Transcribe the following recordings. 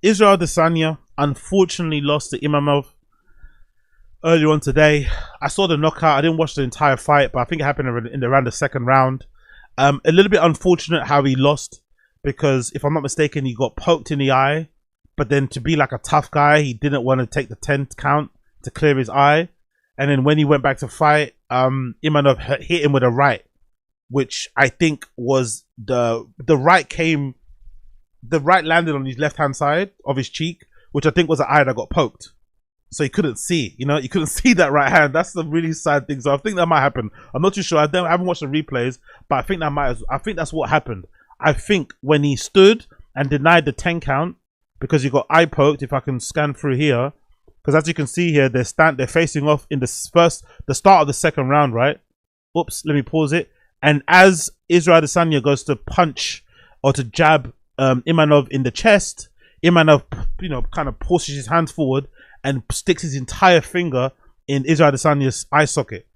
Israel Adesanya unfortunately lost to Imavov earlier on today. I saw the knockout. I didn't watch the entire fight, but I think it happened around the second round. A little bit unfortunate how he lost because, if I'm not mistaken, he got poked in the eye. But then, to be like a tough guy, he didn't want to take the 10 count to clear his eye. And then when he went back to fight, Imavov hit him with a right, which I think was the right landed on his left hand side of his cheek, which I think was the eye that got poked. So he couldn't see, you couldn't see that right hand. That's the really sad thing. So I think that might happen. I'm not too sure. I haven't watched the replays, but I think that's what happened. I think when he stood and denied the 10 count because he got eye poked, if I can scan through here, because as you can see here, they're facing off in the start of the second round, right? Oops, let me pause it. And as Israel Adesanya goes to punch or to jab Imavov in the chest, Imavov, kind of pushes his hands forward and sticks his entire finger in Israel Adesanya's eye socket.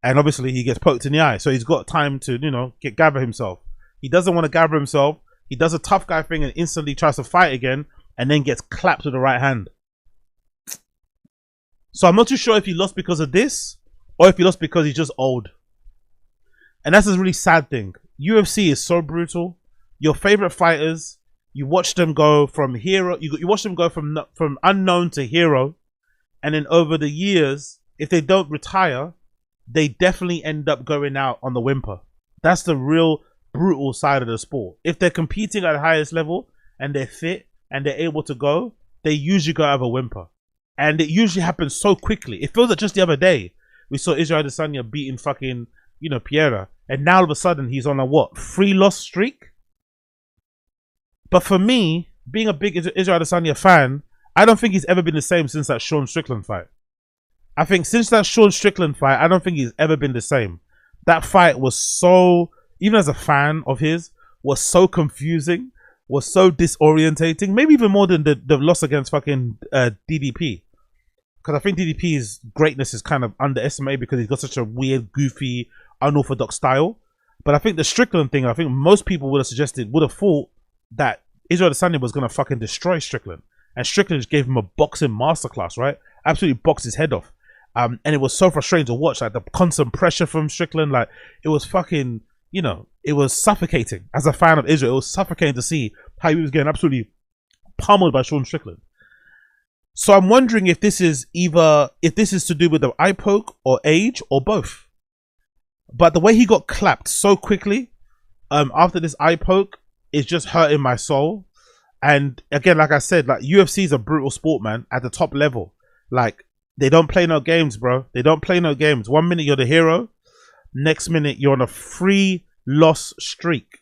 And obviously he gets poked in the eye. So he's got time to, gather himself. He doesn't want to gather himself. He does a tough guy thing and instantly tries to fight again and then gets clapped with the right hand. So I'm not too sure if he lost because of this or if he lost because he's just old. And that's a really sad thing. UFC is so brutal. Your favorite fighters, you watch them go from hero, you watch them go from unknown to hero, and then over the years, if they don't retire, they definitely end up going out on the whimper. That's the real brutal side of the sport. If they're competing at the highest level and they're fit and they're able to go, they usually go out of a whimper. And it usually happens so quickly. It feels like just the other day, we saw Israel Adesanya beating fucking, Piera. And now all of a sudden he's on a 3-loss streak? But for me, being a big Israel Adesanya fan, I don't think he's ever been the same since that Sean Strickland fight. I think since that Sean Strickland fight, I don't think he's ever been the same. That fight was so, even as a fan of his, was so confusing, was so disorientating, maybe even more than the loss against fucking DDP. Because I think DDP's greatness is kind of underestimated because he's got such a weird, goofy, unorthodox style. But I think the Strickland thing, I think most people would have thought that Israel Adesanya was going to fucking destroy Strickland. And Strickland just gave him a boxing masterclass, right? Absolutely boxed his head off. And it was so frustrating to watch, like the constant pressure from Strickland. Like, it was fucking, it was suffocating. As a fan of Israel, it was suffocating to see how he was getting absolutely pummeled by Sean Strickland. So I'm wondering if this is to do with the eye poke or age or both. But the way he got clapped so quickly after this eye poke is just hurting my soul. And again, like I said, like UFC is a brutal sport, man, at the top level. Like, they don't play no games, bro. They don't play no games. 1 minute you're the hero, next minute you're on a 3-loss streak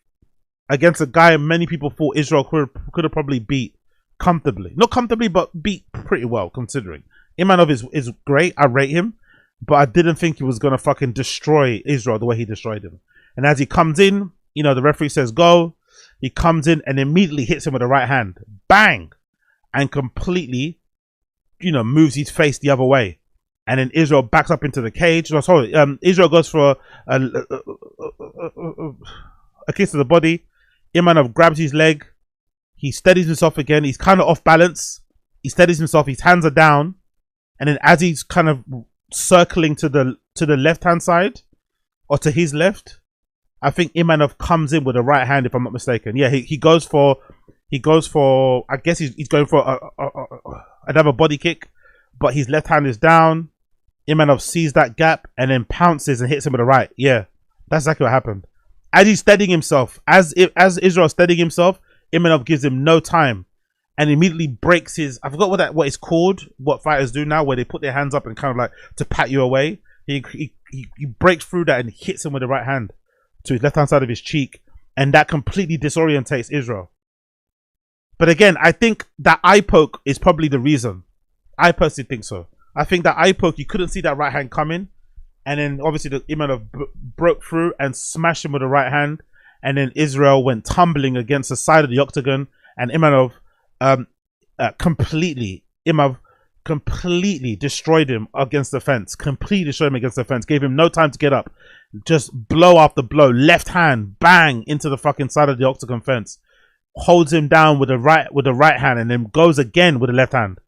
against a guy many people thought Israel could have probably beat comfortably. Not comfortably, but beat pretty well, considering. Imavov is great. I rate him. But I didn't think he was going to fucking destroy Israel the way he destroyed him. And as he comes in, the referee says go. He comes in and immediately hits him with the right hand. Bang! And completely, moves his face the other way. And then Israel backs up into the cage. No, sorry. Israel goes for a kiss to the body. Imavov grabs his leg. He steadies himself again. He's kind of off balance. He steadies himself. His hands are down. And then as he's kind of circling to the left-hand side, or to his left, I think Imavov comes in with the right hand, if I'm not mistaken. Yeah, he goes for, I guess he's going for another body kick, but his left hand is down. Imavov sees that gap and then pounces and hits him with the right. Yeah, that's exactly what happened. As he's steadying himself, as Israel's steadying himself, Imavov gives him no time and immediately breaks his, I forgot what it's called, what fighters do now, where they put their hands up and kind of like to pat you away. He breaks through that and hits him with the right hand to his left hand side of his cheek, and that completely disorientates Israel. But again, I think that eye poke is probably the reason. I personally think so. I think that eye poke, you couldn't see that right hand coming, and then obviously the Imavov broke through and smashed him with the right hand, and then Israel went tumbling against the side of the octagon, and Imavov completely destroyed him against the fence. Completely destroyed him against the fence. Gave him no time to get up. Just blow after blow. Left hand, bang, into the fucking side of the octagon fence. holds him down with the right hand, and then goes again with the left hand.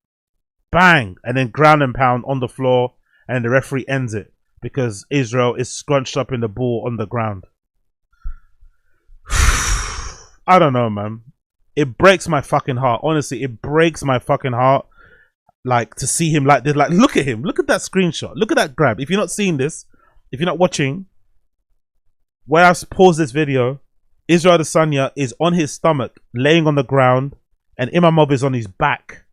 Bang, and then ground and pound on the floor, and the referee ends it because Israel is scrunched up in the ball on the ground. I don't know, man. It breaks my fucking heart. Honestly, it breaks my fucking heart. Like, to see him like this. Like, look at him. Look at that screenshot. Look at that grab. If you're not seeing this, if you're not watching, where I've paused this video, Israel Adesanya is on his stomach, laying on the ground, and Imavov is on his back.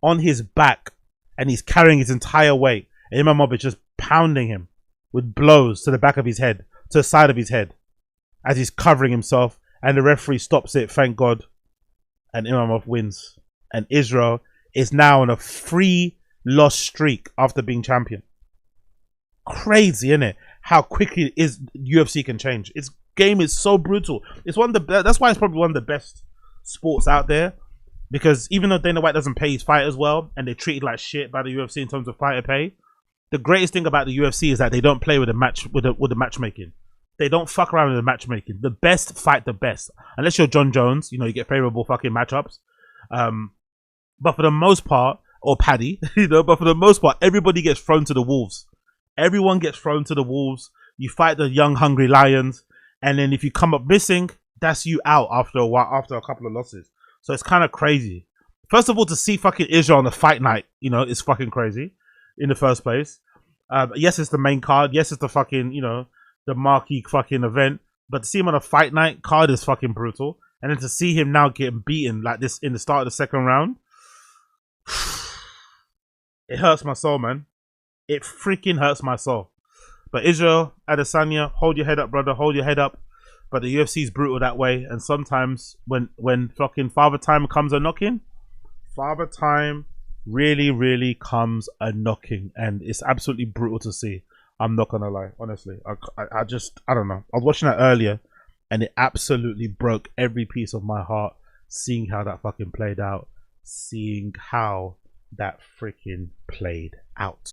On his back. And he's carrying his entire weight. And Imavov is just pounding him with blows to the back of his head, to the side of his head, as he's covering himself. And the referee stops it, thank God. And Imavov wins. And Israel is now on a 3-loss streak after being champion. Crazy, isn't it? How quickly is UFC can change. Its game is so brutal. It's one of the that's why it's probably one of the best sports out there. Because even though Dana White doesn't pay his fighters well, and they're treated like shit by the UFC in terms of fighter pay, the greatest thing about the UFC is that they don't play with the matchmaking. They don't fuck around with the matchmaking. The best fight the best. Unless you're John Jones, you know, you get favorable fucking matchups. But for the most part, or Paddy, you know, but for the most part, everybody gets thrown to the wolves. Everyone gets thrown to the wolves. You fight the young, hungry lions. And then if you come up missing, that's you out after a while, after a couple of losses. So it's kind of crazy. First of all, to see fucking Israel on the fight night, you know, it's fucking crazy in the first place. Yes, it's the main card. Yes, it's the fucking, you know, the marquee fucking event. But to see him on a fight night card is fucking brutal. And then to see him now getting beaten like this in the start of the second round, it hurts my soul, man. It freaking hurts my soul. But Israel Adesanya, hold your head up, brother. Hold your head up. But the UFC is brutal that way. And sometimes when fucking father time comes a knocking, father time really, really comes a knocking. And it's absolutely brutal to see. I'm not gonna lie, honestly. I don't know. I was watching that earlier, and it absolutely broke every piece of my heart seeing how that fucking played out. Seeing how that freaking played out.